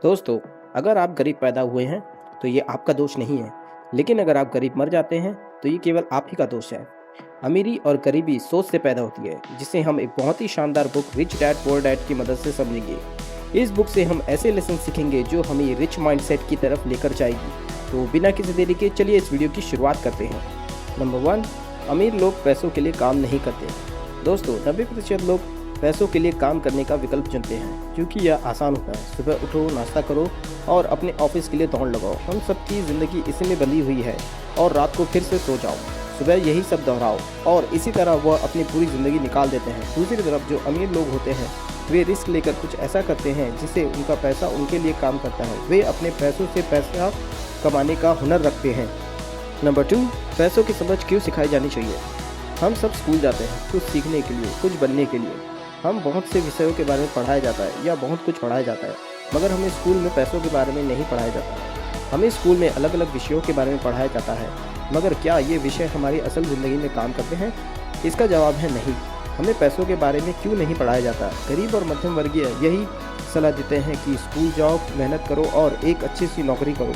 दोस्तों, अगर आप गरीब पैदा हुए हैं तो ये आपका दोष नहीं है, लेकिन अगर आप गरीब मर जाते हैं तो ये केवल आप ही का दोष है। अमीरी और गरीबी सोच से पैदा होती है, जिसे हम एक बहुत ही शानदार book rich dad poor dad की मदद से समझेंगे। इस बुक से हम ऐसे लेसन सीखेंगे जो हमें रिच माइंडसेट की तरफ लेकर जाएगी। तो बिना किसी देरी के चलिए इस वीडियो की शुरुआत करते हैं। नंबर 1, अमीर लोग पैसों के लिए काम नहीं करते। दोस्तों, 90% लोग पैसों के लिए काम करने का विकल्प चुनते हैं क्योंकि यह आसान होता है। सुबह उठो, नाश्ता करो और अपने ऑफिस के लिए दौड़ लगाओ। हम सबकी ज़िंदगी इसी में बंधी हुई है और रात को फिर से सो जाओ। सुबह यही सब दोहराओ और इसी तरह वह अपनी पूरी ज़िंदगी निकाल देते हैं। दूसरी तरफ जो अमीर लोग होते हैं वे रिस्क लेकर कुछ ऐसा करते हैं जिससे उनका पैसा उनके लिए काम करता है। वे अपने पैसों से पैसा कमाने का हुनर रखते हैं। नंबर 2, पैसों की समझ क्यों सिखाई जानी चाहिए। हम सब स्कूल जाते हैं कुछ सीखने के लिए, कुछ बनने के लिए। हम बहुत से विषयों के बारे में पढ़ाया जाता है या बहुत कुछ पढ़ाया जाता है, मगर हमें स्कूल में पैसों के बारे में नहीं पढ़ाया जाता। हमें स्कूल में अलग अलग विषयों के बारे में पढ़ाया जाता है, मगर क्या ये विषय हमारी असल ज़िंदगी में काम करते हैं? इसका जवाब है नहीं। हमें पैसों के बारे में क्यों नहीं पढ़ाया जाता? गरीब और मध्यम वर्गीय यही सलाह देते हैं कि स्कूल जाओ, मेहनत करो और एक अच्छी सी नौकरी करो,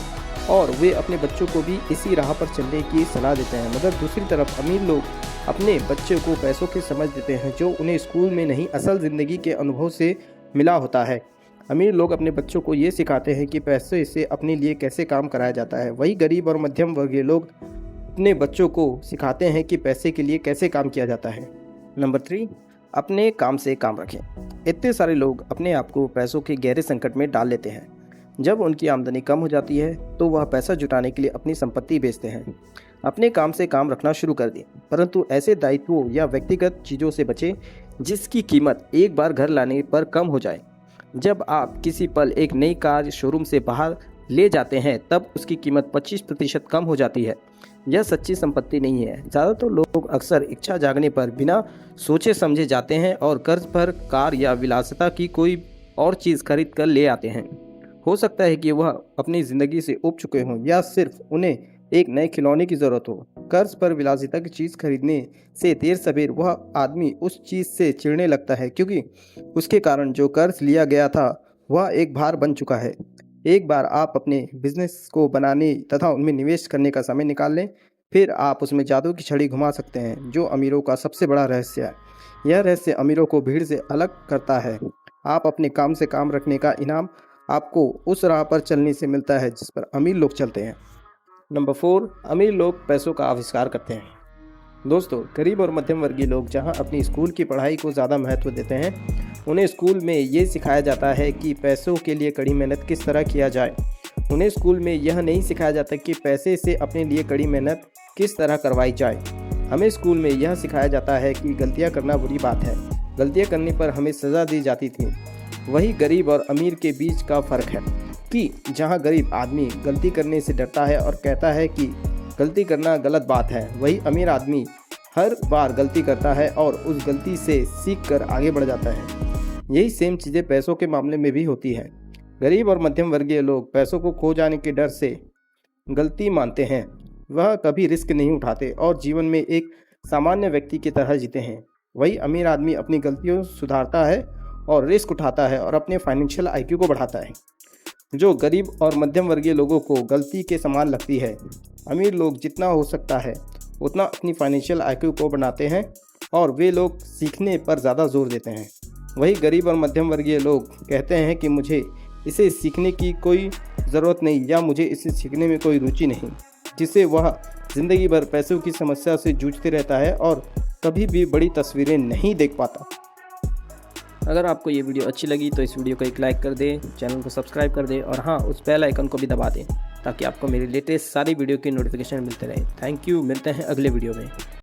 और वे अपने बच्चों को भी इसी राह पर चलने की सलाह देते हैं। मगर दूसरी तरफ अमीर लोग अपने बच्चों को पैसों की समझ देते हैं जो उन्हें स्कूल में नहीं, असल ज़िंदगी के अनुभव से मिला होता है। अमीर लोग अपने बच्चों को ये सिखाते हैं कि पैसे से अपने लिए कैसे काम कराया जाता है, वही गरीब और मध्यम वर्गीय लोग अपने बच्चों को सिखाते हैं कि पैसे के लिए कैसे काम किया जाता है। नंबर 3, अपने काम से काम रखें। इतने सारे लोग अपने आप को पैसों के गहरे संकट में डाल लेते हैं। जब उनकी आमदनी कम हो जाती है तो वह पैसा जुटाने के लिए अपनी संपत्ति बेचते हैं। अपने काम से काम रखना शुरू कर दें, परंतु ऐसे दायित्वों या व्यक्तिगत चीज़ों से बचें जिसकी कीमत एक बार घर लाने पर कम हो जाए। जब आप किसी पल एक नई कार शोरूम से बाहर ले जाते हैं तब उसकी कीमत 25% कम हो जाती है। यह सच्ची संपत्ति नहीं है। ज़्यादातर लोग अक्सर इच्छा जागने पर बिना सोचे समझे जाते हैं और कर्ज पर कार या विलासिता की कोई और चीज़ खरीद कर ले आते हैं। हो सकता है कि वह अपनी ज़िंदगी से ऊब चुके हों या सिर्फ उन्हें एक नए खिलौने की ज़रूरत हो। कर्ज पर विलासिता की चीज़ खरीदने से देर सवेर वह आदमी उस चीज़ से चिढ़ने लगता है क्योंकि उसके कारण जो कर्ज लिया गया था वह एक भार बन चुका है। एक बार आप अपने बिजनेस को बनाने तथा उनमें निवेश करने का समय निकाल लें, फिर आप उसमें जादू की छड़ी घुमा सकते हैं, जो अमीरों का सबसे बड़ा रहस्य है। यह रहस्य अमीरों को भीड़ से अलग करता है। आप अपने काम से काम रखने का इनाम आपको उस राह पर चलने से मिलता है जिस पर अमीर लोग चलते हैं। नंबर 4, अमीर लोग पैसों का आविष्कार करते हैं। दोस्तों, गरीब और मध्यम वर्गीय लोग जहां अपनी स्कूल की पढ़ाई को ज़्यादा महत्व देते हैं, उन्हें स्कूल में ये सिखाया जाता है कि पैसों के लिए कड़ी मेहनत किस तरह किया जाए। उन्हें स्कूल में यह नहीं सिखाया जाता कि पैसे से अपने लिए कड़ी मेहनत किस तरह करवाई जाए। हमें स्कूल में यह सिखाया जाता है कि गलतियाँ करना बुरी बात है, गलतियाँ करने पर हमें सज़ा दी जाती थी। वही गरीब और अमीर के बीच का फ़र्क है कि जहां गरीब आदमी गलती करने से डरता है और कहता है कि गलती करना गलत बात है, वही अमीर आदमी हर बार गलती करता है और उस गलती से सीख कर आगे बढ़ जाता है। यही सेम चीज़ें पैसों के मामले में भी होती है। गरीब और मध्यम वर्गीय लोग पैसों को खो जाने के डर से गलती मानते हैं। वह कभी रिस्क नहीं उठाते और जीवन में एक सामान्य व्यक्ति की तरह जीते हैं। वही अमीर आदमी अपनी गलतियों सुधारता है और रिस्क उठाता है और अपने फाइनेंशियल IQ को बढ़ाता है, जो गरीब और मध्यम वर्गीय लोगों को गलती के समान लगती है। अमीर लोग जितना हो सकता है उतना अपनी फाइनेंशियल IQ को बढ़ाते हैं और वे लोग सीखने पर ज़्यादा जोर देते हैं। वही गरीब और मध्यम वर्गीय लोग कहते हैं कि मुझे इसे सीखने की कोई ज़रूरत नहीं या मुझे इसे सीखने में कोई रुचि नहीं, जिससे वह ज़िंदगी भर पैसों की समस्या से जूझते रहता है और कभी भी बड़ी तस्वीरें नहीं देख पाता। अगर आपको ये वीडियो अच्छी लगी तो इस वीडियो को एक लाइक कर दें, चैनल को सब्सक्राइब कर दें और हाँ, उस बेल आइकन को भी दबा दें ताकि आपको मेरी लेटेस्ट सारी वीडियो की नोटिफिकेशन मिलते रहे। थैंक यू, मिलते हैं अगले वीडियो में।